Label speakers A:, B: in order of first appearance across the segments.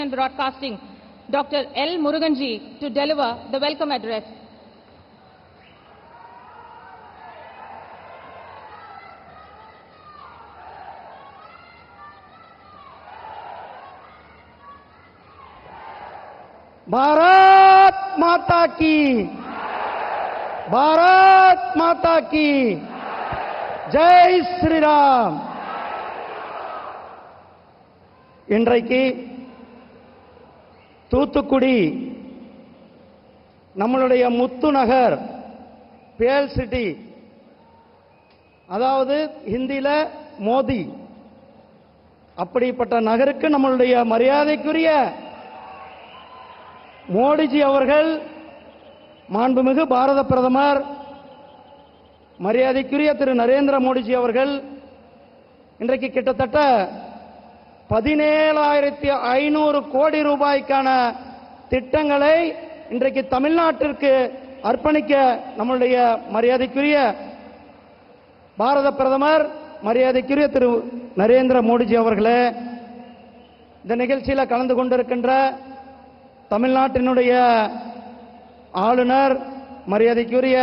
A: and Broadcasting, Dr. L. Muruganji, to deliver the welcome address.
B: Bharat माता की, भारत माता की जय श्री राम. இன்றைக்கு தூத்துக்குடி நம்மளுடைய முத்து நகர், பேல் சிட்டி, அதாவது ஹிந்தியில மோதி, அப்படிப்பட்ட நகருக்கு நம்மளுடைய மரியாதைக்குரிய மோடிஜி அவர்கள், மாண்புமிகு பாரத பிரதமர் மரியாதைக்குரிய திரு நரேந்திர மோடிஜி அவர்கள் இன்றைக்கு கிட்டத்தட்ட 17,500 கோடி ரூபாய்க்கான திட்டங்களை இன்றைக்கு தமிழ்நாட்டிற்கு அர்ப்பணிக்க நம்முடைய மரியாதைக்குரிய பாரத பிரதமர் மரியாதைக்குரிய திரு நரேந்திர மோடிஜி அவர்களே, இந்த நிகழ்ச்சியில் கலந்து கொண்டிருக்கின்ற தமிழ்நாட்டினுடைய ஆளுநர் மரியாதைக்குரிய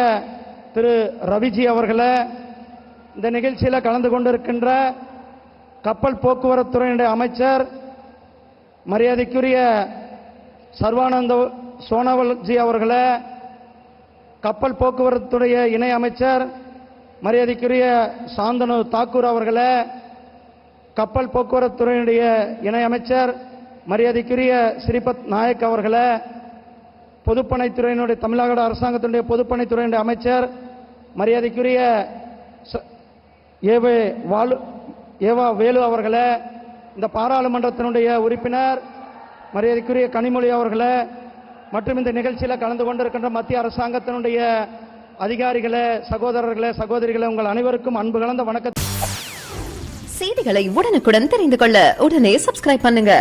B: திரு ரவிஜி அவர்களே, இந்த நிகழ்ச்சியில் கலந்து கொண்டிருக்கின்ற கப்பல் போக்குவரத்துறையினுடைய அமைச்சர் மரியாதைக்குரிய சர்வானந்த சோனோவால்ஜி அவர்களே, கப்பல் போக்குவரத்துடைய இணை அமைச்சர் மரியாதைக்குரிய சாந்தனு தாக்கூர் அவர்களே, கப்பல் போக்குவரத்துறையினுடைய இணை அமைச்சர் மரியாதைக்குரிய ஸ்ரீபத் நாயக் அவர்களே, பொதுப்பணித்துறையினுடைய தமிழ்நாடு அரசாங்கத்தினுடைய பொதுப்பணித்துறையினுடைய அமைச்சர் மரியாதைக்குரிய ஏவா வேலு அவர்களே, இந்த பாராளுமன்றத்தினுடைய உறுப்பினர் மரியாதைக்குரிய கனிமொழி அவர்களே, மற்றும் இந்த நிகழ்ச்சியில் கலந்து கொண்டிருக்கின்ற மத்திய அரசாங்கத்தினுடைய அதிகாரிகளே, சகோதரர்களே, சகோதரிகளே, உங்கள் அனைவருக்கும் அன்பு கலந்த வணக்கம்.
C: செய்திகளை உடனுக்குடன் தெரிந்து கொள்ள உடனே சப்ஸ்கிரைப் பண்ணுங்க.